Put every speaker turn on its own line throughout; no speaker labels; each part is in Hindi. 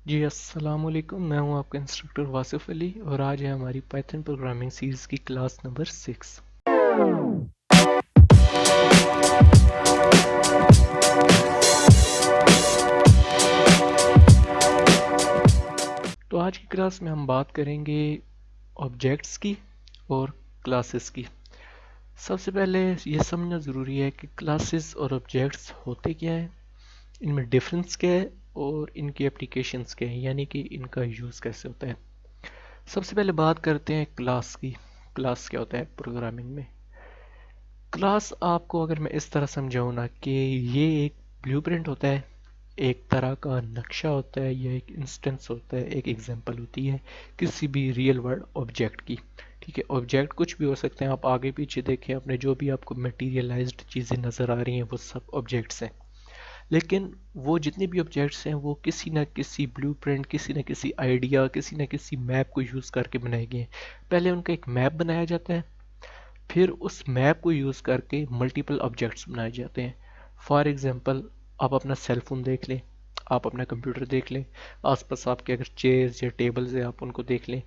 जी अस्सलाम वालेकुम। मैं हूं आपका इंस्ट्रक्टर वासिफ अली और आज है हमारी पाइथन प्रोग्रामिंग सीरीज़ की क्लास नंबर 6। तो आज की क्लास में हम बात करेंगे ऑब्जेक्ट्स की और क्लासेस की। सबसे पहले ये समझना ज़रूरी है कि क्लासेस और ऑब्जेक्ट्स होते क्या हैं, इनमें डिफरेंस क्या है और इनकी एप्लीकेशंस क्या है, यानी कि इनका यूज़ कैसे होता है। सबसे पहले बात करते हैं क्लास की। क्लास क्या होता है प्रोग्रामिंग में। क्लास आपको अगर मैं इस तरह समझाऊँ ना कि ये एक ब्लूप्रिंट होता है, एक तरह का नक्शा होता है, या एक इंस्टेंस होता है, एक एग्जांपल होती है किसी भी रियल वर्ल्ड ऑब्जेक्ट की। ठीक है, ऑब्जेक्ट कुछ भी हो सकते हैं, आप आगे पीछे देखें, अपने जो भी आपको मटेरियलाइज्ड चीज़ें नज़र आ रही हैं वो सब ऑब्जेक्ट्स हैं। लेकिन वो जितने भी ऑब्जेक्ट्स हैं वो किसी न किसी ब्लूप्रिंट, किसी न किसी आइडिया, किसी न किसी मैप को यूज़ करके बनाए गए हैं। पहले उनका एक मैप बनाया जाता है, फिर उस मैप को यूज़ करके मल्टीपल ऑब्जेक्ट्स बनाए जाते हैं। फॉर एग्जांपल, आप अपना सेल फोन देख लें, आप अपना कंप्यूटर देख लें, आसपास आपके अगर चेयर्स या टेबल्स हैं आप उनको देख लें।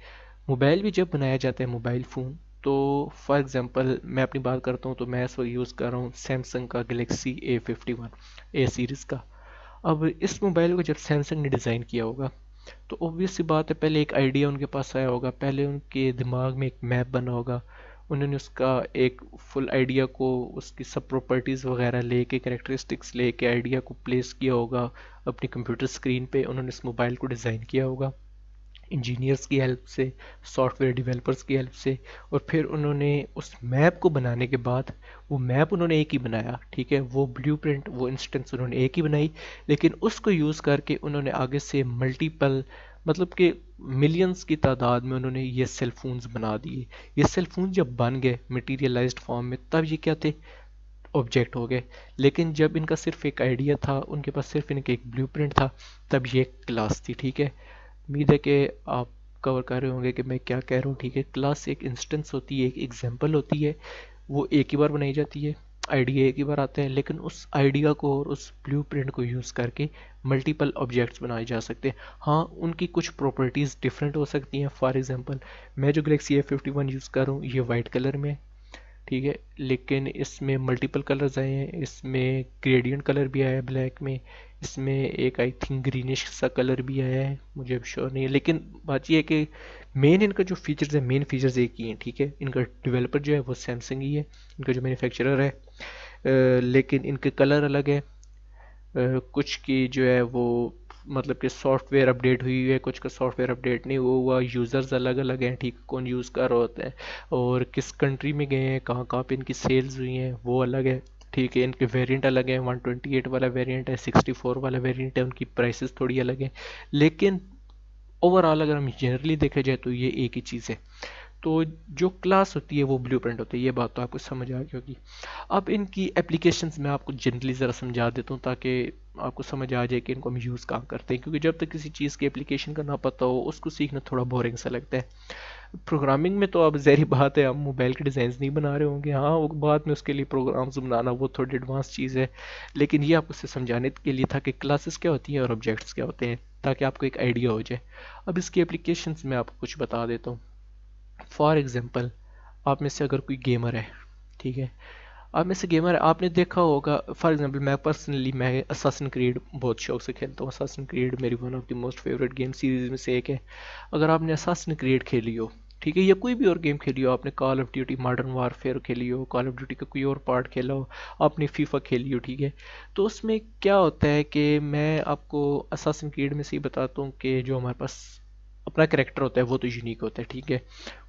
मोबाइल भी जब बनाया जाता है, मोबाइल फ़ोन, तो फॉर एग्जांपल मैं अपनी बात करता हूँ तो मैं इस वक्त यूज़ कर रहा हूँ सैमसंग का गलेक्सी A51 ए सीरीज़ का। अब इस मोबाइल को जब सैमसंग ने डिज़ाइन किया होगा तो ऑब्वियस सी बात है, पहले एक आइडिया उनके पास आया होगा, पहले उनके दिमाग में एक मैप बना होगा। उन्होंने उसका एक फुल आइडिया को, उसकी सब प्रॉपर्टीज़ वगैरह लेके, कैरेक्टरिस्टिक्स लेके आइडिया को प्लेस किया होगा अपनी कंप्यूटर स्क्रीन पे। उन्होंने इस मोबाइल को डिज़ाइन किया होगा इंजीनियर्स की हेल्प से, सॉफ्टवेयर डेवलपर्स की हेल्प से। और फिर उन्होंने उस मैप को बनाने के बाद, वो मैप उन्होंने एक ही बनाया, ठीक है, वो ब्लूप्रिंट, वो इंस्टेंस उन्होंने एक ही बनाई, लेकिन उसको यूज़ करके उन्होंने आगे से मल्टीपल, मतलब कि मिलियंस की तादाद में उन्होंने ये सेल फोन्स बना दिए। ये सेल फोन जब बन गए मटीरियलाइज्ड फॉर्म में, तब ये क्या थे, ऑब्जेक्ट हो गए। लेकिन जब इनका सिर्फ एक आइडिया था, उनके पास सिर्फ इनका एक ब्लूप्रिंट था, तब ये क्लास थी। ठीक है, उम्मीद है कि आप कवर कर रहे होंगे कि मैं क्या कह रहा हूँ। ठीक है, क्लास एक इंस्टेंस होती है, एक एग्जांपल होती है, वो एक ही बार बनाई जाती है, आइडिया एक ही बार आते हैं, लेकिन उस आइडिया को और उस ब्लूप्रिंट को यूज़ करके मल्टीपल ऑब्जेक्ट्स बनाए जा सकते हैं। हाँ, उनकी कुछ प्रॉपर्टीज़ डिफरेंट हो सकती हैं। फॉर एग्जांपल, मैं जो गलेक्सी A51 यूज़ कर रहा हूँ ये वाइट कलर में है, ठीक है, लेकिन इसमें मल्टीपल कलर्स आए हैं, इसमें ग्रेडियंट कलर भी आया है ब्लैक में, इसमें एक आई थिंक ग्रीनिश सा कलर भी आया है, मुझे अब श्योर नहीं है। लेकिन बात यह है कि मेन इनका जो फीचर्स है, मेन फीचर्स एक ही हैं। ठीक है, इनका डेवलपर जो है वो सैमसंग ही है, इनका जो मैन्युफैक्चरर है, लेकिन इनके कलर अलग है। कुछ की जो है वो, मतलब कि सॉफ्टवेयर अपडेट हुई है, कुछ का सॉफ्टवेयर अपडेट नहीं हुआ, यूज़र्स अलग अलग हैं, ठीक, कौन यूज़ कर रहा होता है और किस कंट्री में गए हैं, कहाँ कहाँ पे इनकी सेल्स हुई हैं, वो अलग है। ठीक है, इनके वेरिएंट अलग है, 128 वाला वेरिएंट है, 64 वाला वेरिएंट है, उनकी प्राइसेस थोड़ी अलग है। लेकिन ओवरऑल अगर हम जनरली देखा जाए तो ये एक ही चीज़ है। तो जो क्लास होती है वो ब्लूप्रिंट होती है, ये बात तो आपको समझ आ गई होगी। अब इनकी एप्लीकेशंस मैं आपको जनरली ज़रा समझा देता हूँ ताकि आपको समझ आ जाए कि इनको हम यूज़ कहाँ करते हैं, क्योंकि जब तक किसी चीज़ की एप्लीकेशन का ना पता हो उसको सीखना थोड़ा बोरिंग सा लगता है। प्रोग्रामिंग में तो अब ज़ाहिर बात है, हम मोबाइल के डिज़ाइन नहीं बना रहे होंगे, हाँ वो बाद में उसके लिए प्रोग्राम्स बनाना वो थोड़ी एडवांस चीज़ है। लेकिन ये आपको सिर्फ समझाने के लिए था कि क्लासेस क्या होती हैं और ऑब्जेक्ट्स क्या होते हैं, ताकि आपको एक आइडिया हो जाए। अब इसकी एप्लीकेशंस मैं आपको कुछ बता देता हूँ। फॉर एग्जांपल, आप में से अगर कोई गेमर है, ठीक है, आप में से गेमर है, आपने देखा होगा, फॉर एग्जांपल मैं पर्सनली, मैं असासिन क्रीड बहुत शौक से खेलता हूँ। असासिन क्रीड मेरी one of the most favourite game series में से एक है। अगर आपने असासिन क्रीड खेली हो, ठीक है, या कोई भी और गेम खेली हो, आपने call of duty modern warfare खेली हो, कॉल ऑफ ड्यूटी का कोई और पार्ट खेला हो, आपने फीफा खेली हो, ठीक है, तो उसमें क्या होता है कि मैं आपको असासिन क्रीड में से ही बताता हूँ कि जो हमारे पास अपना करेक्टर होता है वो तो यूनिक होता है, ठीक है,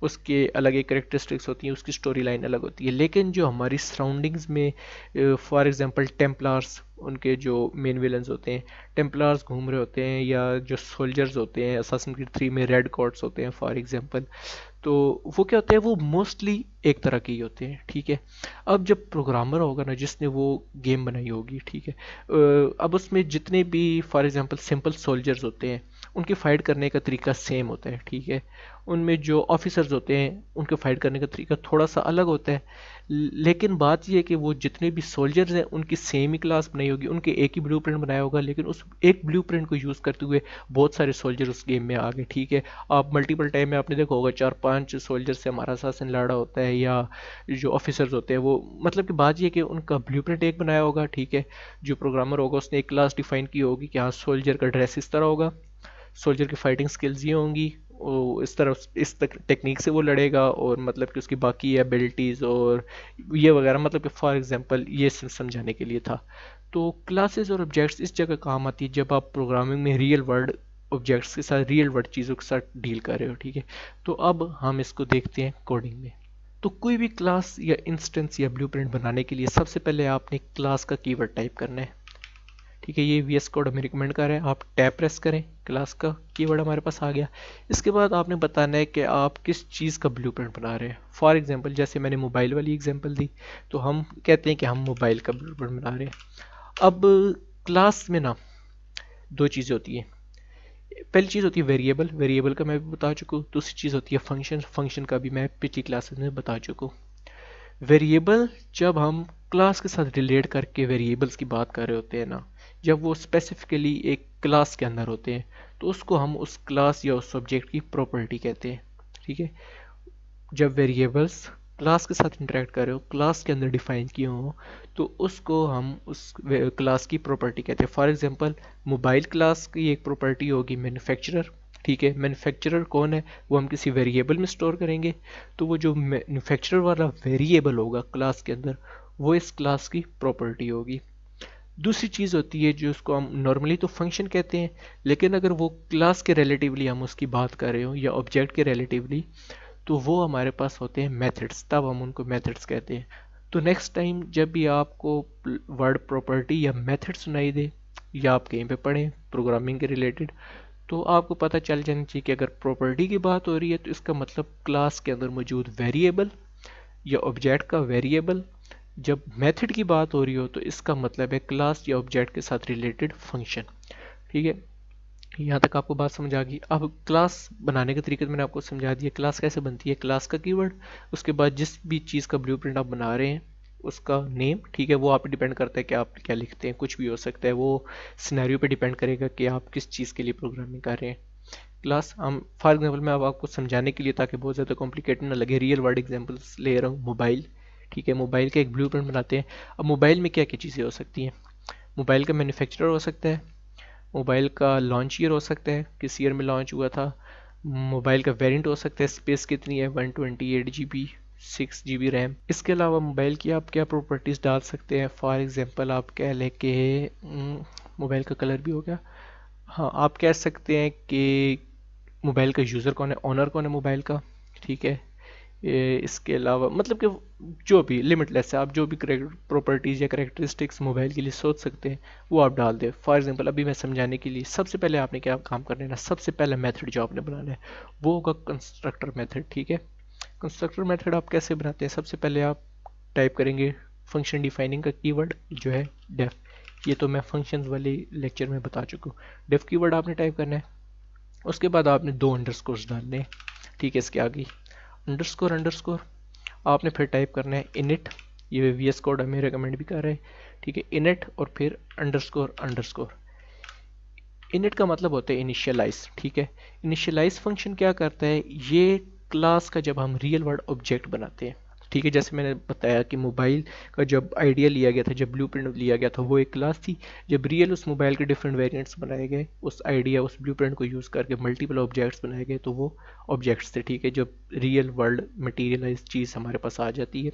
उसके अलग एक करेक्टरिस्टिक्स होती हैं, उसकी स्टोरी लाइन अलग होती है। लेकिन जो हमारी सराउंडिंग्स में, फॉर एग्जांपल टेम्पलार्स, उनके जो मेन विलन्स होते हैं, टेम्पलार्स घूम रहे होते हैं, या जो सोल्जर्स होते हैं असासिन क्रीड 3 में रेड कॉर्ड्स होते हैं फॉर एग्जांपल, तो वो क्या होते हैं, वो मोस्टली एक तरह के ही होते हैं। ठीक है, अब जब प्रोग्रामर होगा ना जिसने वो गेम बनाई होगी, ठीक है, अब उसमें जितने भी फॉर एग्जांपल सिंपल सोल्जर्स होते हैं, उनके फाइट करने का तरीका सेम होता है, ठीक है। उनमें जो ऑफिसर्स होते हैं उनके फाइट करने का तरीका थोड़ा सा अलग होता है, लेकिन बात यह है कि वो जितने भी सोल्जर्स हैं उनकी सेम ही क्लास बनाई होगी, उनके एक ही ब्लूप्रिंट बनाया होगा, लेकिन उस एक ब्लूप्रिंट को यूज़ करते हुए बहुत सारे सोल्जर उस गेम में आ गए, ठीक है। आप मल्टीपल टाइम में आपने देखा होगा 4-5 सोल्जर से हमारा असासिन लड़ा होता है, या जो ऑफिसर्स होते हैं वो, मतलब कि बात ये है कि उनका ब्लूप्रिंट एक बनाया होगा, ठीक है। जो प्रोग्रामर होगा उसने एक क्लास डिफाइन की होगी कि हाँ सोल्जर का ड्रेस इस तरह होगा, सोल्जर की फाइटिंग स्किल्स ये होंगी, वो इस तरह इस टेक्निक से वो लड़ेगा, और मतलब कि उसकी बाकी एबिलिटीज़ और ये वगैरह, मतलब कि फॉर एग्जांपल ये समझाने के लिए था। तो क्लासेस और ऑब्जेक्ट्स इस जगह काम आती है जब आप प्रोग्रामिंग में रियल वर्ल्ड ऑब्जेक्ट्स के साथ, रियल वर्ल्ड चीज़ों के साथ डील कर रहे हो, ठीक है। तो अब हम इसको देखते हैं कोडिंग में। तो कोई भी क्लास या इंस्टेंस या ब्लूप्रिंट बनाने के लिए सबसे पहले आपने क्लास का कीवर्ड टाइप करना है, ठीक है। ये वीएस कोड हमें रिकमेंड कर रहा है, आप टैब प्रेस करें, क्लास का कीवर्ड हमारे पास आ गया। इसके बाद आपने बताना है कि आप किस चीज़ का ब्लूप्रिंट बना रहे हैं। फॉर एग्जांपल जैसे मैंने मोबाइल वाली एग्जांपल दी, तो हम कहते हैं कि हम मोबाइल का ब्लूप्रिंट बना रहे हैं। अब क्लास में ना दो चीज़ें होती हैं। पहली चीज़ होती है वेरिएबल, वेरिएबल का मैं भी बता चुका हूँ। दूसरी चीज़ होती है फंक्शन, फंक्शन का भी मैं पिछली क्लासेस में बता चुका हूँ। वेरिएबल जब हम क्लास के साथ रिलेट करके वेरिएबल्स की बात कर रहे होते हैं ना, जब वो स्पेसिफिकली एक क्लास के अंदर होते हैं, तो उसको हम उस क्लास या उस सब्जेक्ट की प्रॉपर्टी कहते हैं, ठीक है। जब वेरिएबल्स क्लास के साथ इंटरेक्ट कर रहे हो, क्लास के अंदर डिफाइन किए हो, तो उसको हम उस क्लास की प्रॉपर्टी कहते हैं। फॉर एग्जांपल मोबाइल क्लास की एक प्रॉपर्टी होगी मैन्युफैक्चरर, ठीक है। मैन्युफैक्चरर कौन है, वो हम किसी वेरिएबल में स्टोर करेंगे, तो वो जो मैन्युफैक्चरर वाला वेरिएबल होगा क्लास के अंदर, वो इस क्लास की प्रॉपर्टी होगी। दूसरी चीज़ होती है जो उसको हम नॉर्मली तो फंक्शन कहते हैं, लेकिन अगर वो क्लास के रिलेटिवली हम उसकी बात कर रहे हो या ऑब्जेक्ट के रिलेटिवली, तो वो हमारे पास होते हैं मेथड्स, तब हम उनको मेथड्स कहते हैं। तो नेक्स्ट टाइम जब भी आपको वर्ड प्रॉपर्टी या मेथड सुनाई दे, या आप कहीं पे पढ़ें प्रोग्रामिंग के रिलेटेड, तो आपको पता चल जाना चाहिए कि अगर प्रॉपर्टी की बात हो रही है तो इसका मतलब क्लास के अंदर मौजूद वेरिएबल या ऑब्जेक्ट का वेरिएबल। जब मेथड की बात हो रही हो तो इसका मतलब है क्लास या ऑब्जेक्ट के साथ रिलेटेड फंक्शन, ठीक है। यहाँ तक आपको बात समझ आ गई। अब क्लास बनाने के तरीके मैंने आपको समझा दिया, क्लास कैसे बनती है, क्लास का कीवर्ड, उसके बाद जिस भी चीज़ का ब्लूप्रिंट आप बना रहे हैं उसका नेम, ठीक है। वो आप पे डिपेंड करता है कि आप क्या लिखते हैं, कुछ भी हो सकता है, वो सिनेरियो पे डिपेंड करेगा कि आप किस चीज़ के लिए प्रोग्रामिंग कर रहे हैं। क्लास हम फॉर एग्जाम्पल मैं अब आपको समझाने के लिए, ताकि बहुत ज़्यादा कॉम्प्लिकेटेड ना लगे, रियल वर्ल्ड एग्जाम्पल्स ले रहा हूँ। मोबाइल, ठीक है, मोबाइल का एक ब्लूप्रिंट बनाते हैं। अब मोबाइल में क्या क्या चीज़ें हो सकती हैं, मोबाइल का मैन्युफैक्चरर हो सकता है, मोबाइल का लॉन्च ईयर हो सकता है, किस ईयर में लॉन्च हुआ था, मोबाइल का वेरिएंट हो सकता है, स्पेस कितनी है, 128 GB, 6 GB रैम। इसके अलावा मोबाइल की आप क्या प्रॉपर्टीज़ डाल सकते हैं, फॉर एग्जांपल आप कह लें कि मोबाइल का कलर भी हो गया, हाँ आप कह सकते हैं कि मोबाइल का यूज़र कौन है, ऑनर कौन है मोबाइल का, ठीक है। इसके अलावा मतलब कि जो भी लिमिटलेस है, आप जो भी प्रॉपर्टीज़ या करेक्टरिस्टिक्स मोबाइल के लिए सोच सकते हैं वो आप डाल दें। फॉर एग्जांपल अभी मैं समझाने के लिए सबसे पहले आपने क्या काम करना है ना, सबसे पहला मेथड जो आपने बनाना है वो होगा कंस्ट्रक्टर मेथड, ठीक है। कंस्ट्रक्टर मेथड आप कैसे बनाते हैं, सबसे पहले आप टाइप करेंगे फंक्शन डिफाइनिंग का कीवर्ड जो है डेफ, ये तो मैं फंक्शंस वाले लेक्चर में बता चुका हूँ। डेफ कीवर्ड आपने टाइप करना है, उसके बाद आपने दो अंडरस्कोर्स डालने हैं, ठीक है। इसके आगे अंडरस्कोर अंडरस्कोर आपने फिर टाइप करना है इनिट, ये वीएस कोड हमें रेकमेंड भी कर रहे हैं, ठीक है। इनिट और फिर अंडरस्कोर अंडरस्कोर। इनिट का मतलब होता है इनिशियलाइज, ठीक है। इनिशियलाइज फंक्शन क्या करता है, ये क्लास का जब हम रियल वर्ल्ड ऑब्जेक्ट बनाते हैं, ठीक है। जैसे मैंने बताया कि मोबाइल का जब आइडिया लिया गया था, जब ब्लूप्रिंट लिया गया था, वो एक क्लास थी। जब रियल उस मोबाइल के डिफरेंट वेरिएंट्स बनाए गए, उस आइडिया उस ब्लूप्रिंट को यूज़ करके मल्टीपल ऑब्जेक्ट्स बनाए गए, तो वो ऑब्जेक्ट्स थे, ठीक है। जब रियल वर्ल्ड मटीरियलाइज चीज़ हमारे पास आ जाती है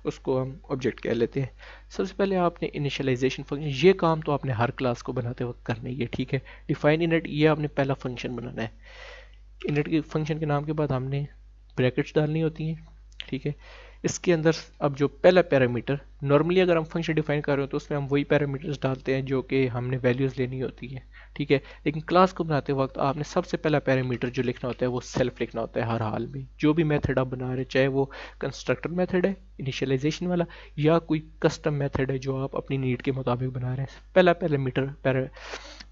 उसको हम ऑब्जेक्ट कह लेते हैं। सबसे पहले आपने इनिशियलाइजेशन फंक्शन, ये काम तो आपने हर क्लास को बनाते वक्त करना ही है, ठीक है। डिफाइन इनिट, ये आपने पहला फंक्शन बनाना है। इनिट के फंक्शन के नाम के बाद हमने ब्रैकेट्स डालनी होती हैं, ठीक है। इसके अंदर अब जो पहला पैरामीटर, नॉर्मली अगर हम फंक्शन डिफाइन कर रहे हो तो उसमें हम वही पैरामीटर्स डालते हैं जो कि हमने वैल्यूज़ लेनी होती है, ठीक है। लेकिन क्लास को बनाते वक्त आपने सबसे पहला पैरामीटर जो लिखना होता है वो सेल्फ लिखना होता है हर हाल में। जो भी मेथड आप बना रहे हैं, चाहे वो कंस्ट्रक्टर मेथड है इनिशियलाइजेशन वाला, या कोई कस्टम मेथड है जो आप अपनी नीड के मुताबिक बना रहे हैं, पहला पैरामीटर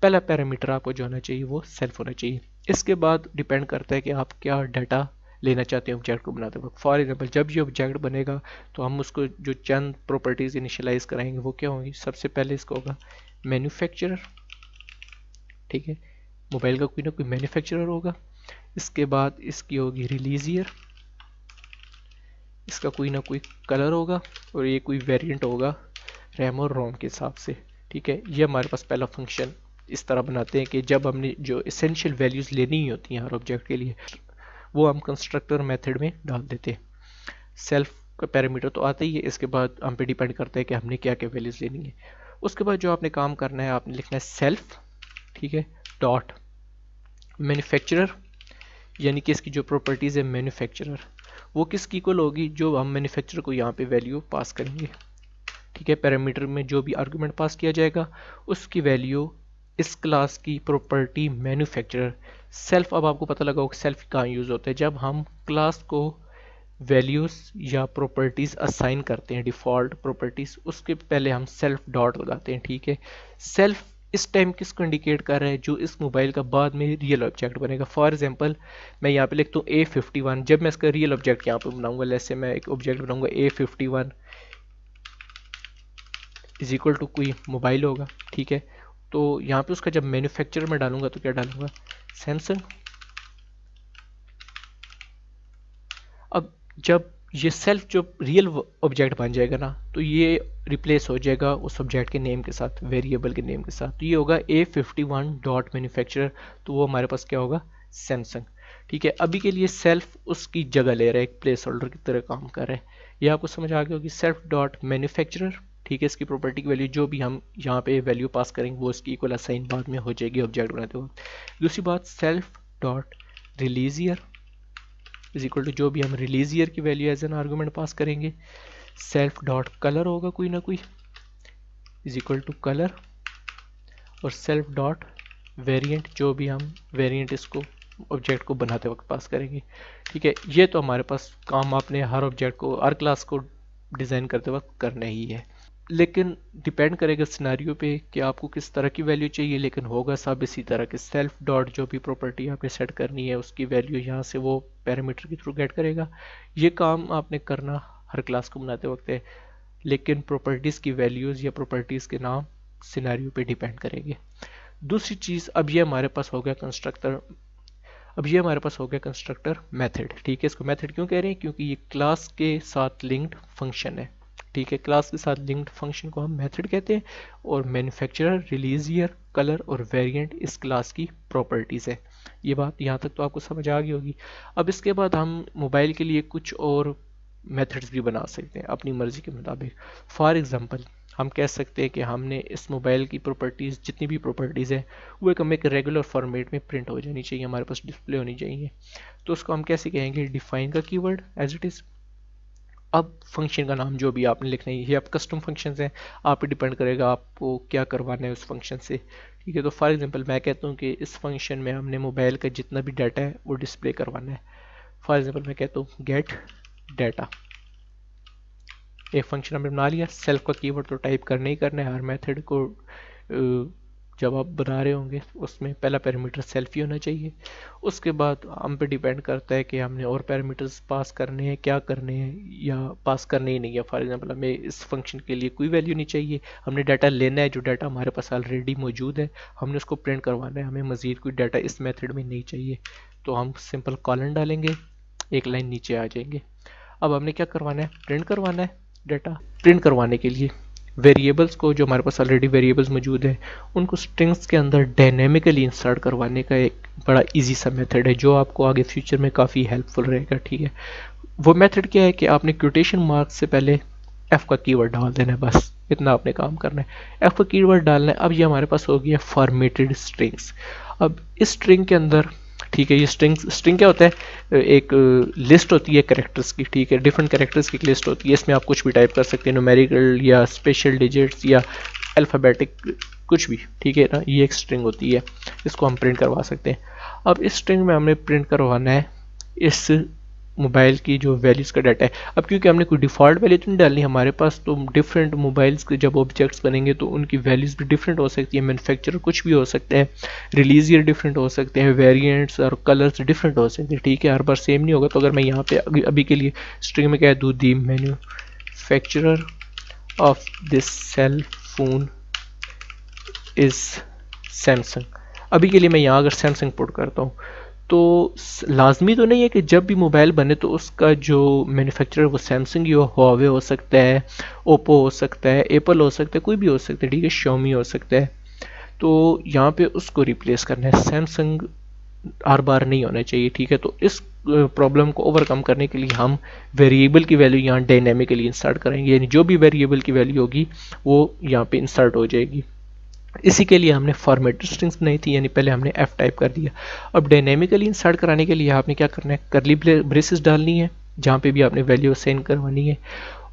पहला पैरामीटर आपको जो होना चाहिए वो सेल्फ होना चाहिए। इसके बाद डिपेंड करता है कि आप क्या डाटा लेना चाहते हैं ऑब्जेक्ट को बनाते वक्त। फॉर एग्जांपल जब ये ऑब्जेक्ट बनेगा तो हम उसको जो चंद प्रॉपर्टीज इनिशियलाइज कराएंगे वो क्या होंगी। सबसे पहले इसका होगा मैन्युफैक्चरर, ठीक है, मोबाइल का कोई ना कोई मैन्युफैक्चरर होगा। इसके बाद इसकी होगी रिलीज ईयर, इसका कोई ना कोई कलर होगा, और ये कोई वेरिएंट होगा रैम और रोम के हिसाब से, ठीक है। ये हमारे पास पहला फंक्शन इस तरह बनाते हैं कि जब हमने जो एसेंशियल वैल्यूज लेनी ही होती हैं हर ऑब्जेक्ट के लिए वो हम कंस्ट्रक्टर मेथड में डाल देते हैं। सेल्फ का पैरामीटर तो आता ही है, इसके बाद हम पे डिपेंड करता है कि हमने क्या क्या वैल्यूज लेनी है। उसके बाद जो आपने काम करना है, आपने लिखना है सेल्फ, ठीक है, डॉट मैन्युफैक्चरर, यानी कि इसकी जो प्रॉपर्टीज है मैन्युफैक्चरर वो किसकी इक्वल होगी, जो हम मैन्युफैक्चरर को यहाँ पे वैल्यू पास करेंगे, ठीक है। पैरामीटर में जो भी आर्गुमेंट पास किया जाएगा उसकी वैल्यू इस क्लास की प्रॉपर्टी मैन्युफैक्चरर। सेल्फ, अब आपको पता लगा होगा सेल्फ कहाँ यूज होता है, जब हम क्लास को वैल्यूज या प्रॉपर्टीज असाइन करते हैं, डिफॉल्ट प्रॉपर्टीज, उसके पहले हम सेल्फ डॉट लगाते हैं, ठीक है। सेल्फ इस टाइम किसको इंडिकेट कर रहा है, जो इस मोबाइल का बाद में रियल ऑब्जेक्ट बनेगा। फॉर एग्जांपल मैं यहाँ पे लिखता हूँ A51, जब मैं इसका रियल ऑब्जेक्ट यहाँ पे बनाऊंगा, जैसे मैं एक ऑब्जेक्ट बनाऊंगा A51 इज इक्वल टू कोई मोबाइल होगा, ठीक है। तो यहाँ पे उसका जब मैन्युफैक्चरर में डालूंगा तो क्या डालूंगा, सैमसंग। अब जब ये सेल्फ जो रियल ऑब्जेक्ट बन जाएगा ना, तो ये रिप्लेस हो जाएगा उस ऑब्जेक्ट के नेम के साथ, वेरिएबल के नेम के साथ। तो ये होगा A51 डॉट मैन्युफैक्चरर, तो वो हमारे पास क्या होगा, सैमसंग, ठीक है। अभी के लिए सेल्फ उसकी जगह ले रहा है, एक प्लेस होल्डर की तरह काम कर रहा है। ये आपको समझ आ गया होगी, सेल्फ डॉट मैन्युफैक्चरर, ठीक है। इसकी प्रॉपर्टी की वैल्यू जो भी हम यहाँ पे वैल्यू पास करेंगे वो इसकी इक्वल असाइन बाद में हो जाएगी ऑब्जेक्ट बनाते वक्त। दूसरी बात, self dot release year is equal to जो भी हम रिलीज ईयर की value as an argument pass करेंगे। सेल्फ डॉट कलर होगा कोई ना कोई, इज इक्वल टू कलर, और सेल्फ डॉट वेरिएंट, जो भी हम वेरिएंट इसको ऑब्जेक्ट को बनाते वक्त पास करेंगे, ठीक है। ये तो हमारे पास काम आपने हर ऑब्जेक्ट को, हर क्लास को डिज़ाइन करते वक्त करना ही है, लेकिन डिपेंड करेगा सिनेरियो पे कि आपको किस तरह की वैल्यू चाहिए। लेकिन होगा सब इसी तरह के, सेल्फ डॉट जो भी प्रॉपर्टी आपने सेट करनी है उसकी वैल्यू यहाँ से वो पैरामीटर के थ्रू गेट करेगा। ये काम आपने करना हर क्लास को बनाते वक्त है, लेकिन प्रॉपर्टीज़ की वैल्यूज़ या प्रॉपर्टीज़ के नाम सिनेरियो पे डिपेंड करेंगे। दूसरी चीज़, अब ये हमारे पास हो गया कंस्ट्रक्टर, अब ये हमारे पास हो गया कंस्ट्रक्टर मेथड, ठीक है। इसको मेथड क्यों कह रहे हैं, क्योंकि ये क्लास के साथ लिंक्ड फंक्शन है, ठीक है। क्लास के साथ लिंक्ड फंक्शन को हम मेथड कहते हैं, और मैन्युफैक्चरर, रिलीज ईयर, कलर और वेरिएंट इस क्लास की प्रॉपर्टीज़ है। ये बात यहाँ तक तो आपको समझ आ गई होगी। अब इसके बाद हम मोबाइल के लिए कुछ और मेथड्स भी बना सकते हैं अपनी मर्ज़ी के मुताबिक। फॉर एग्ज़ाम्पल हम कह सकते हैं कि हमने इस मोबाइल की प्रॉपर्टीज़, जितनी भी प्रॉपर्टीज़ हैं वो एक हमें एक रेगुलर फॉर्मेट में प्रिंट हो जानी चाहिए, हमारे पास डिस्प्ले होनी चाहिए। तो उसको हम कैसे कहेंगे, डिफाइन का कीवर्ड एज इट इज़। अब फंक्शन का नाम जो भी आपने लिखना है, ये आप कस्टम फंक्शंस हैं, आप पे डिपेंड करेगा आपको क्या करवाना है उस फंक्शन से, ठीक है। तो फॉर एग्जांपल मैं कहता हूँ कि इस फंक्शन में हमने मोबाइल का जितना भी डाटा है वो डिस्प्ले करवाना है। फॉर एग्जांपल मैं कहता हूँ गेट डाटा, एक फंक्शन हमने बना लिया। सेल्फ का कीवर्ड तो टाइप करना ही करना है, हर मेथड को जब आप बना रहे होंगे उसमें पहला पैरामीटर सेल्फ ही होना चाहिए। उसके बाद हम पे डिपेंड करता है कि हमने और पैरामीटर्स पास करने हैं, क्या करने हैं, या पास करने ही नहीं है। फॉर एग्जांपल हमें इस फंक्शन के लिए कोई वैल्यू नहीं चाहिए, हमने डाटा लेना है, जो डाटा हमारे पास ऑलरेडी मौजूद है हमने उसको प्रिंट करवाना है, हमें मज़ीद कोई डाटा इस मेथड में नहीं चाहिए। तो हम सिंपल कॉलन डालेंगे, एक लाइन नीचे आ जाएंगे। अब हमने क्या करवाना है, प्रिंट करवाना है डाटा। प्रिंट करवाने के लिए वेरिएबल्स को, जो हमारे पास ऑलरेडी वेरिएबल्स मौजूद है, उनको स्ट्रिंग्स के अंदर डायनेमिकली इंसर्ट करवाने का एक बड़ा इजी सा मेथड है, जो आपको आगे फ्यूचर में काफ़ी हेल्पफुल रहेगा, ठीक है। वो मेथड क्या है कि आपने क्वोटेशन मार्क से पहले एफ का कीवर्ड डाल देना है, बस इतना आपने काम करना है। एफ का कीवर्ड डालना है। अब ये हमारे पास हो गया फॉर्मेटेड स्ट्रिंग्स। अब इस स्ट्रिंग के अंदर, ठीक है, ये स्ट्रिंग क्या होता है, एक लिस्ट होती है कैरेक्टर्स की, ठीक है, डिफरेंट कैरेक्टर्स की लिस्ट होती है। इसमें आप कुछ भी टाइप कर सकते हैं, न्यूमेरिकल या स्पेशल डिजिट्स या अल्फ़ाबेटिक, कुछ भी, ठीक है ना। ये एक स्ट्रिंग होती है, इसको हम प्रिंट करवा सकते हैं। अब इस स्ट्रिंग में हमने प्रिंट करवाना है इस मोबाइल की जो वैल्यूज़ का डाटा है। अब क्योंकि हमने कोई डिफ़ॉल्ट वैल्यू तो नहीं डालनी हमारे पास, तो डिफरेंट मोबाइल्स के जब ऑब्जेक्ट्स बनेंगे तो उनकी वैल्यूज़ भी डिफरेंट हो सकती है, मैन्युफैक्चरर कुछ भी हो सकते हैं, रिलीज ईयर डिफरेंट हो सकते हैं, वेरिएंट्स और कलर्स डिफरेंट हो सकते हैं, ठीक है, हर बार सेम नहीं होगा। तो अगर मैं यहाँ पे अभी के लिए स्ट्रिंग में कह दूँ the manufacturer of this cell phone is Samsung, अभी के लिए मैं यहाँ अगर सैमसंग पुट करता हूँ, तो लाजमी तो नहीं है कि जब भी मोबाइल बने तो उसका जो मैन्युफैक्चरर वो सैमसंग ही हो, हुआवे हो सकता है, ओप्पो हो सकता है, एप्पल हो सकता है, कोई भी हो सकता है, ठीक है, शाओमी हो सकता है। तो यहाँ पे उसको रिप्लेस करना है, सैमसंग हर बार नहीं होना चाहिए, ठीक है। तो इस प्रॉब्लम को ओवरकम करने के लिए हम वेरिएबल की वैल्यू यहाँ डायनेमिकली इंसर्ट करेंगे, यानी जो भी वेरिएबल की वैल्यू होगी वो यहाँ पे इंसर्ट हो जाएगी। इसी के लिए हमने फॉर्मेटेड स्ट्रिंग्स बनाई थी, यानी पहले हमने एफ टाइप कर दिया। अब डायनेमिकली इंसर्ट कराने के लिए आपने क्या करना है, करली ब्रेसेस डालनी है जहाँ पे भी आपने वैल्यू असाइन करवानी है,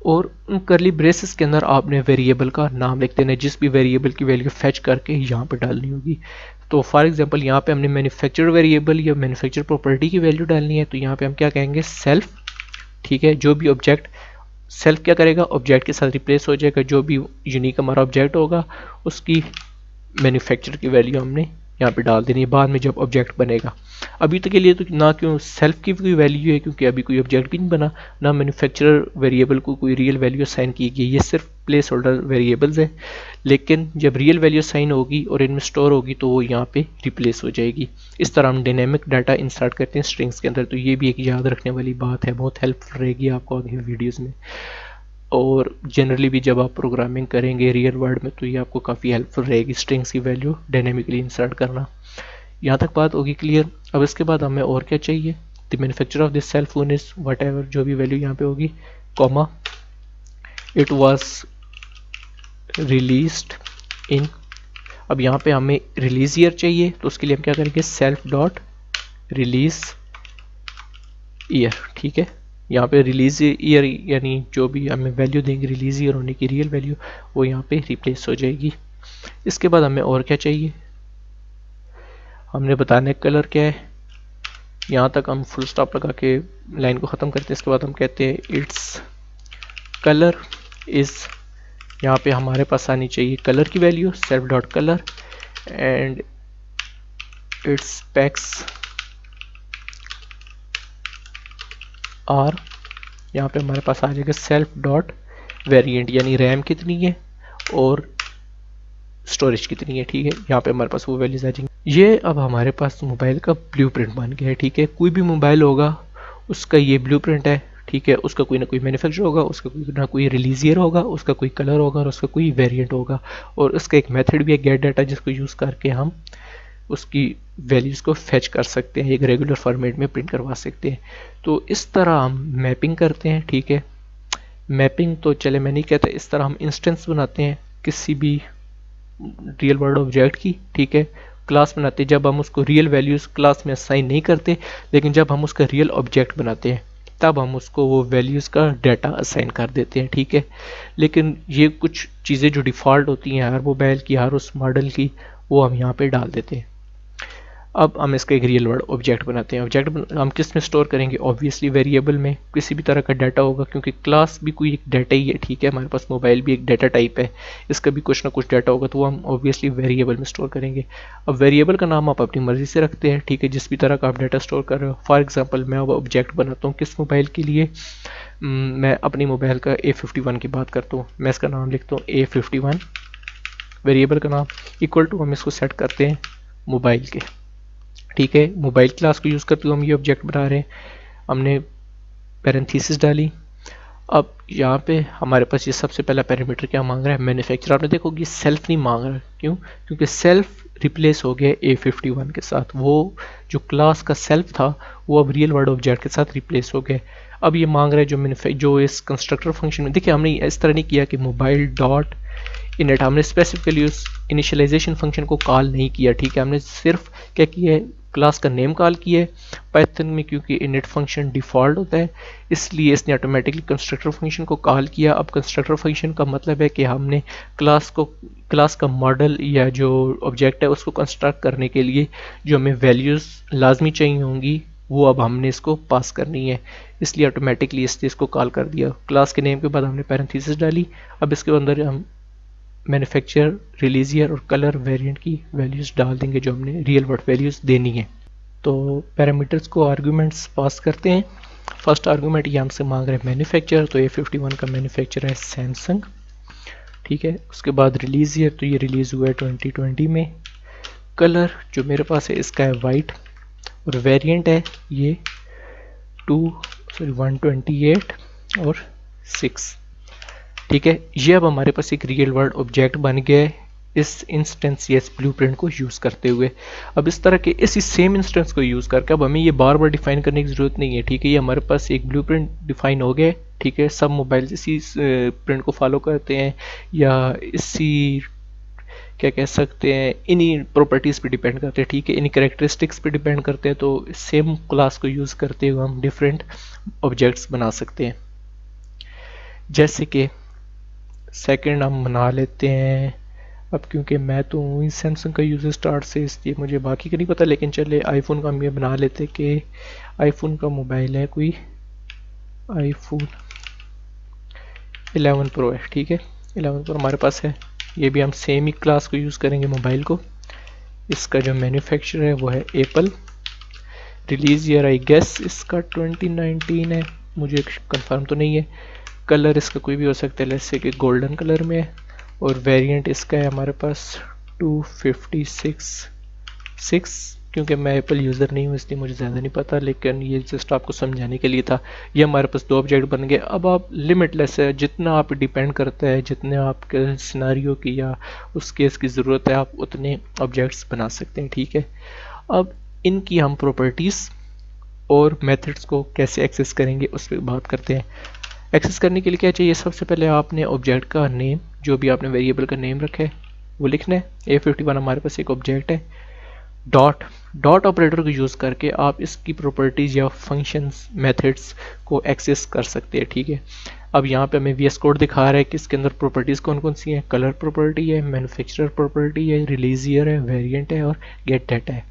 और उन करली ब्रेसेस के अंदर आपने वेरिएबल का नाम लिख देना है, जिस भी वेरिएबल की वैल्यू फेच करके यहाँ पे डालनी होगी। तो फॉर एग्जांपल यहाँ पे हमने मैन्युफैक्चरर वेरिएबल या मैन्युफैक्चरर प्रॉपर्टी की वैल्यू डालनी है, तो यहाँ पे हम क्या कहेंगे, सेल्फ, ठीक है। जो भी ऑब्जेक्ट सेल्फ क्या करेगा, ऑब्जेक्ट के साथ रिप्लेस हो जाएगा, जो भी यूनिक हमारा ऑब्जेक्ट होगा उसकी मैन्युफैक्चर की वैल्यू हमने यहाँ पे डाल देनी है बाद में जब ऑब्जेक्ट बनेगा। अभी तक के लिए तो ना क्यों सेल्फ की कोई वैल्यू है, क्योंकि अभी कोई ऑब्जेक्ट भी नहीं बना, ना मैन्युफैक्चरर वेरिएबल को कोई रियल वैल्यू असाइन की गई, ये सिर्फ प्लेस होल्डर वेरिएबल्स है। लेकिन जब रियल वैल्यू असाइन होगी और इनमें स्टोर होगी तो वो यहाँ पे रिप्लेस हो जाएगी। इस तरह हम डायनेमिक डाटा इंसर्ट करते हैं स्ट्रिंग्स के अंदर। तो ये भी एक याद रखने वाली बात है, बहुत हेल्पफुल रहेगी आपको आगे वीडियोज़ में, और जनरली भी जब आप प्रोग्रामिंग करेंगे रियल वर्ल्ड में तो ये आपको काफ़ी हेल्पफुल रहेगी स्ट्रिंग्स की वैल्यू डायनेमिकली इंसर्ट करना। यहाँ तक बात होगी क्लियर। अब इसके बाद हमें और क्या चाहिए, the manufacturer of this cell phone is whatever, जो भी वैल्यू यहाँ पे होगी, comma, it was released in. अब यहाँ पे हमें रिलीज ईयर चाहिए, तो उसके लिए हम क्या करेंगे, सेल्फ डॉट रिलीज ईयर, ठीक है। यहाँ पे रिलीज ईयर यानी जो भी हमें वैल्यू देंगे रिलीज ईयर होने की रियल वैल्यू, वो यहाँ पे रिप्लेस हो जाएगी। इसके बाद हमें और क्या चाहिए, हमने बताने कलर क्या है, यहाँ तक हम फुल स्टॉप लगा के लाइन को ख़त्म करते हैं। इसके बाद हम कहते हैं इट्स कलर इज़, यहाँ पे हमारे पास आनी चाहिए कलर की value, self dot colour, and its specs और यहाँ पे हमारे पास आ जाएगा सेल्फ डॉट वेरिएंट, यानी रैम कितनी है और स्टोरेज कितनी है, ठीक है। यहाँ पे हमारे पास वो वैल्यूज आ जाएंगी। ये अब हमारे पास मोबाइल का ब्लूप्रिंट बन गया है, ठीक है। कोई भी मोबाइल होगा उसका ये ब्लूप्रिंट है, ठीक है। उसका कोई ना कोई मैन्युफैक्चर होगा, उसका कोई ना कोई रिलीज ईयर होगा, उसका कोई कलर होगा और उसका कोई वेरिएंट होगा, और उसका एक मेथड भी है गेट डाटा, जिसको यूज़ करके हम उसकी वैल्यूज़ को फेच कर सकते हैं, एक रेगुलर फॉर्मेट में प्रिंट करवा सकते हैं। तो इस तरह हम मैपिंग करते हैं, ठीक है। मैपिंग तो चले मैं नहीं कहता, इस तरह हम इंस्टेंस बनाते हैं किसी भी रियल वर्ल्ड ऑब्जेक्ट की, ठीक है। क्लास बनाते हैं जब हम उसको रियल वैल्यूज़ क्लास में असाइन नहीं करते, लेकिन जब हम उसका रियल ऑब्जेक्ट बनाते हैं तब हम उसको वो वैल्यूज़ का डाटा असाइन कर देते हैं, ठीक है। लेकिन ये कुछ चीज़ें जो डिफ़ॉल्ट होती हैं हर मोबाइल की, हर उस मॉडल की, वो हम यहाँ पे डाल देते हैं। अब हम इसका एक रियल वर्ल्ड ऑब्जेक्ट बनाते हैं। ऑब्जेक्ट हम किस में स्टोर करेंगे, ऑब्वियसली वेरिएबल में, किसी भी तरह का डाटा होगा, क्योंकि क्लास भी कोई एक डाटा ही है, ठीक है। हमारे पास मोबाइल भी एक डाटा टाइप है, इसका भी कुछ ना कुछ डाटा होगा, तो वो हम ऑब्वियसली वेरिएबल में स्टोर करेंगे। अब वेरिएबल का नाम आप अपनी मर्जी से रखते हैं, ठीक है, जिस भी तरह का आप डाटा स्टोर कर रहे हो। फॉर एग्जाम्पल मैं अब ऑब्जेक्ट बनाता हूँ किस मोबाइल के लिए, मैं अपनी मोबाइल का A51 की बात करता हूँ, मैं इसका नाम लिखता हूँ A51, वेरिएबल का नाम इक्वल टू, हम इसको सेट करते हैं मोबाइल के, ठीक है। मोबाइल क्लास को यूज़ करते हुए हम ये ऑब्जेक्ट बना रहे हैं, हमने पैरेंथेसिस डाली। अब यहाँ पे हमारे पास ये सबसे पहला पैरामीटर क्या मांग रहा है, मैन्युफैक्चरर। आपने देखोगे सेल्फ नहीं मांग रहा, क्यों, क्योंकि सेल्फ रिप्लेस हो गया A51 के साथ, वो जो क्लास का सेल्फ था वो अब रियल वर्ल्ड ऑब्जेक्ट के साथ रिप्लेस हो गया। अब ये मांग रहा है जो इस कंस्ट्रक्टर फंक्शन में, देखिए हमने इस तरह नहीं किया कि मोबाइल डॉट इनिट, हमने स्पेसिफिकली उस इनिशियलाइजेशन फंक्शन को कॉल नहीं किया, ठीक है। हमने सिर्फ क्या किया है, क्लास का नेम कॉल किया है पाइथन में, क्योंकि इनिट फंक्शन डिफ़ॉल्ट होता है, इसलिए इसने ऑटोमेटिकली कंस्ट्रक्टर फंक्शन को कॉल किया। अब कंस्ट्रक्टर फंक्शन का मतलब है कि हमने क्लास का मॉडल या जो ऑब्जेक्ट है उसको कंस्ट्रक्ट करने के लिए जो हमें वैल्यूज़ लाजमी चाहिए होंगी वो अब हमने इसको पास करनी है, इसलिए ऑटोमेटिकली इस चीज़ को कॉल कर दिया। क्लास के नेम के बाद हमने पैरेंथेसिस डाली। अब इसके अंदर हम मैन्युफैक्चरर, रिलीज ईयर और कलर वेरिएंट की वैल्यूज़ डाल देंगे जो हमने रियल वर्ल्ड वैल्यूज़ देनी है। तो पैरामीटर्स को आर्गूमेंट्स पास करते हैं। फर्स्ट आर्गूमेंट ये हमसे मांग रहे हैं मैन्युफैक्चरर, तो A51 का मैन्युफैक्चरर है सैमसंग, ठीक है। उसके बाद रिलीज ईयर, तो ये रिलीज़ हुआ है 2020 में। कलर जो मेरे पास है इसका है वाइट, और वेरिएंट है ये 128 और 6, ठीक है। ये अब हमारे पास एक रियल वर्ल्ड ऑब्जेक्ट बन गया है इस इंस्टेंसियस ब्लूप्रिंट को यूज़ करते हुए। अब इस तरह के इसी सेम इंस्टेंस को यूज़ करके अब हमें ये बार बार डिफाइन करने की ज़रूरत नहीं है, ठीक है। ये हमारे पास एक ब्लूप्रिंट डिफाइन हो गया, ठीक है। सब मोबाइल इसी प्रिंट को फॉलो करते हैं या इसी क्या कह सकते हैं इन्हीं प्रॉपर्टीज़ पे डिपेंड करते हैं, ठीक है, इन्हीं करेक्टरिस्टिक्स पे डिपेंड करते हैं। तो सेम क्लास को यूज़ करते हुए हम डिफरेंट ऑब्जेक्ट्स बना सकते हैं। जैसे कि सेकंड हम बना लेते हैं, अब क्योंकि मैं तो हूँ सैमसंग का यूज़र स्टार्ट से, इसलिए मुझे बाकी का नहीं पता, लेकिन चले आईफोन का हम ये बना लेते कि आईफोन का मोबाइल है कोई आईफोन 11 प्रो है, ठीक है। 11 प्रो हमारे पास है, ये भी हम सेम ही क्लास को यूज़ करेंगे मोबाइल को। इसका जो मैन्युफैक्चरर है वो है Apple. Release year I guess इसका 2019 है, मुझे कंफर्म तो नहीं है। कलर इसका कोई भी हो सकता है, जैसे कि गोल्डन कलर में है। और वेरिएंट इसका है हमारे पास 256, क्योंकि मैं एप्पल यूज़र नहीं हूँ इसलिए मुझे ज़्यादा नहीं पता, लेकिन ये जस्ट आपको समझाने के लिए था। ये हमारे पास 2 ऑब्जेक्ट बन गए। अब आप लिमिटलेस है, जितना आप डिपेंड करता है, जितने आपके सिनारियो की या उस केस की ज़रूरत है, आप उतने ऑब्जेक्ट्स बना सकते हैं, ठीक है। अब इनकी हम प्रॉपर्टीज़ और मेथड्स को कैसे एक्सेस करेंगे उस पर बात करते हैं। एक्सेस करने के लिए क्या चाहिए, सबसे पहले आपने ऑब्जेक्ट का नेम, जो भी आपने वेरिएबल का नेम रखा है वो लिखना है। A51 हमारे पास एक ऑब्जेक्ट है। डॉट ऑपरेटर को यूज़ करके आप इसकी प्रॉपर्टीज़ या फंक्शंस मेथड्स को एक्सेस कर सकते हैं, ठीक है। अब यहाँ पे हमें VS कोड दिखा रहा है कि इसके अंदर प्रॉपर्टीज़ कौन कौन सी हैं। कलर प्रॉपर्टी है, मैन्युफैक्चरर प्रॉपर्टी है, रिलीज ईयर है, वेरिएंट है और गेट डाटा है।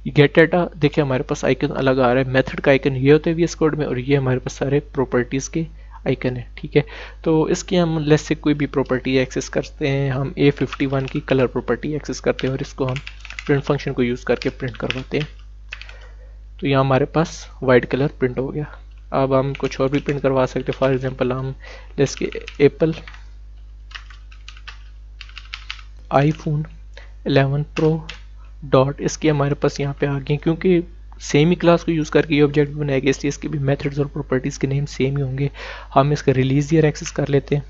गेट डाटा देखिए हमारे पास आइकन अलग आ रहा है, मेथड का आइकन ये होता है VS कोड में, और ये हमारे पास सारे प्रॉपर्टीज़ के आइकन है, ठीक है। तो इसकी हम लेस से कोई भी प्रॉपर्टी एक्सेस करते हैं। हम A51 की कलर प्रॉपर्टी एक्सेस करते हैं और इसको हम प्रिंट फंक्शन को यूज़ करके प्रिंट करवाते हैं। तो यहाँ हमारे पास वाइट कलर प्रिंट हो गया। अब हम कुछ और भी प्रिंट करवा सकते हैं। फॉर एग्जांपल हम जैसे एप्पल आईफोन 11 प्रो डॉट, इसके हमारे पास यहाँ पे आ गए, क्योंकि सेम ही क्लास को यूज़ करके ये ऑब्जेक्ट बनाया गया इसलिए इसके भी मेथड्स और प्रॉपर्टीज़ के नेम सेम ही होंगे। हम इसका रिलीज ईयर एक्सेस कर लेते हैं,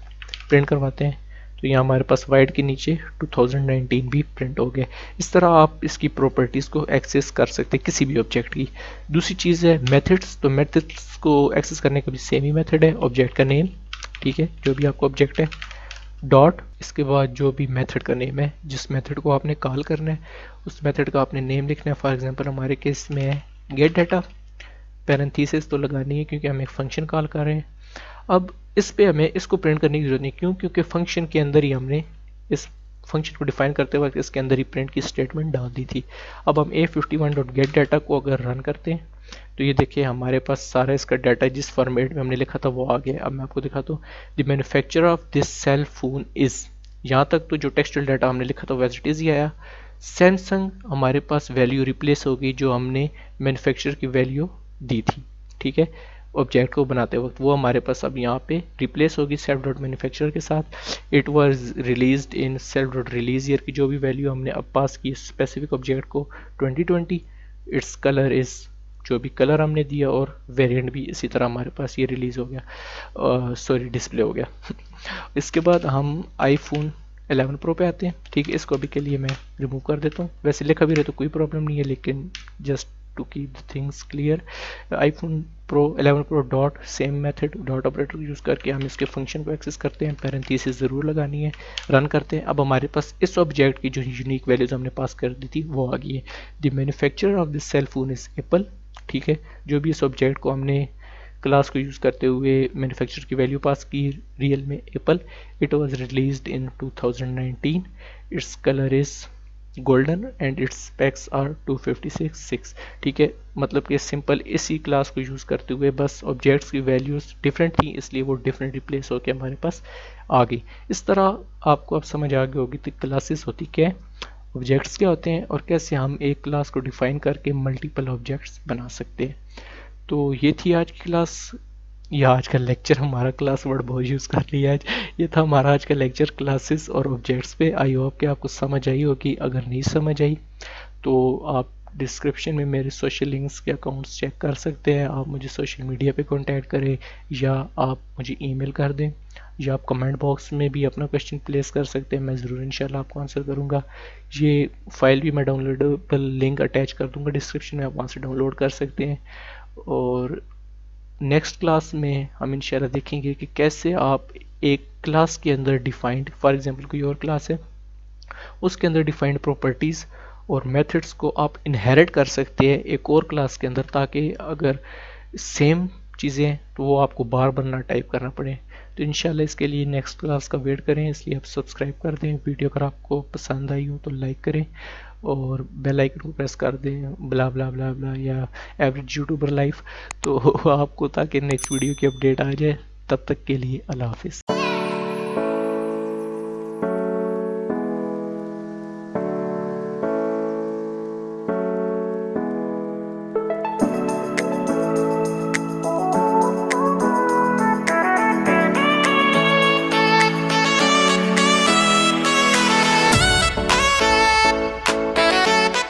प्रिंट करवाते हैं। तो यहाँ हमारे पास वाइट के नीचे 2019 भी प्रिंट हो गया। इस तरह आप इसकी प्रॉपर्टीज़ को एक्सेस कर सकते हैं किसी भी ऑब्जेक्ट की। दूसरी चीज़ है मेथड्स, तो मेथड्स को एक्सेस करने का भी सेम ही मेथड है, ऑब्जेक्ट का नेम, ठीक है, जो भी आपका ऑब्जेक्ट है, डॉट, इसके बाद जो भी मेथड का नेम है, जिस मेथड को आपने कॉल करना है उस मेथड का आपने नेम लिखना है। फॉर एग्जांपल हमारे केस में है गेट डाटा, पैरेंथेसिस तो लगानी है क्योंकि हम एक फंक्शन कॉल कर रहे हैं। अब इस पे हमें इसको प्रिंट करने की जरूरत नहीं, क्यों, क्योंकि फंक्शन के अंदर ही हमने इस फंक्शन को डिफाइन करते वक्त इसके अंदर ही प्रिंट की स्टेटमेंट डाल दी थी। अब हम A51.getData को अगर रन करते हैं तो ये देखिए हमारे पास सारा इसका डाटा जिस फॉर्मेट में हमने लिखा था वो आ गया। अब मैं आपको दिखाता हूँ, the manufacturer of this cell phone is, यहाँ तक तो जो टेक्सचुअल डाटा हमने लिखा था वो एज इट इज ही आया। सैमसंग हमारे पास वैल्यू रिप्लेस हो गई जो हमने मैन्युफैक्चरर की वैल्यू दी थी, ठीक है, ऑब्जेक्ट को बनाते वक्त, वो हमारे पास अब यहाँ पे रिप्लेस होगी सेल्फ डॉट मैन्युफैक्चरर के साथ। It was released in self dot release year की जो भी वैल्यू हमने अब पास की स्पेसिफिक ऑब्जेक्ट को 2020। इट्स कलर इज, जो भी कलर हमने दिया, और वेरिएंट भी इसी तरह हमारे पास ये रिलीज हो गया, सॉरी डिस्प्ले हो गया। इसके बाद हम आईफोन 11 प्रो पे आते हैं, ठीक है। इसको अभी के लिए मैं रिमूव कर देता हूँ, वैसे लिखा भी रहे तो कोई प्रॉब्लम नहीं है, लेकिन just to keep the things clear. IPhone Pro 11 Pro dot same method dot operator use करके हम इसके फंक्शन को एक्सेस करते हैं, पैरेंथेसिस ज़रूर लगानी है, रन करते हैं। अब हमारे पास इस ऑब्जेक्ट की जो यूनिक वैल्यूज हमने पास कर दी थी वो आ गई है। The manufacturer of this cell phone is Apple, ठीक है। जो भी इस ऑब्जेक्ट को हमने क्लास को यूज़ करते हुए मैन्युफैक्चरर की वैल्यू पास की, रियल में Apple. It was released in 2019। Its colour is, golden and its specs are 256 ठीक है, मतलब कि सिंपल इसी क्लास को यूज़ करते हुए बस ऑब्जेक्ट्स की वैल्यूज़ डिफरेंट थी इसलिए वो डिफरेंटली प्लेस होकर हमारे पास आ गई। इस तरह आपको अब समझ आ गई होगी कि क्लासेस होती क्या है, ऑब्जेक्ट्स क्या होते हैं और कैसे हम एक क्लास को डिफाइन करके मल्टीपल ऑब्जेक्ट्स बना सकते हैं। तो ये थी आज की क्लास, या आज का लेक्चर, हमारा क्लास वर्ड बहुत यूज़ कर लिया आज। ये था हमारा आज का लेक्चर क्लासेस और ऑब्जेक्ट्स पे। आई होप कि आपको समझ आई होगी। अगर नहीं समझ आई तो आप डिस्क्रिप्शन में मेरे सोशल लिंक्स के अकाउंट्स चेक कर सकते हैं। आप मुझे सोशल मीडिया पे कांटेक्ट करें या आप मुझे ईमेल कर दें या आप कमेंट बॉक्स में भी अपना क्वेश्चन प्लेस कर सकते हैं। मैं ज़रूर इंशाल्लाह आपको आंसर करूँगा। ये फाइल भी मैं डाउनलोडेबल लिंक अटैच कर दूँगा डिस्क्रिप्शन में, आप वहाँ से डाउनलोड कर सकते हैं। और नेक्स्ट क्लास में हम इंशाल्लाह देखेंगे कि कैसे आप एक क्लास के अंदर डिफाइंड, फॉर एग्जांपल कोई और क्लास है उसके अंदर डिफाइंड प्रॉपर्टीज़ और मेथड्स को आप इनहेरिट कर सकते हैं एक और क्लास के अंदर, ताकि अगर सेम चीज़ें तो वो आपको बार बार ना टाइप करना पड़े। तो इंशाल्लाह इसके लिए नेक्स्ट क्लास का वेट करें, इसलिए आप सब्सक्राइब कर दें। वीडियो अगर आपको पसंद आई हो तो लाइक करें और बेल आइकन को प्रेस कर दें, ब्ला ब्ला ब्ला ब्ला या एवरेज यूट्यूबर लाइफ, तो आपको ताकि नेक्स्ट वीडियो की अपडेट आ जाए। तब तक के लिए अल्लाह हाफिज़।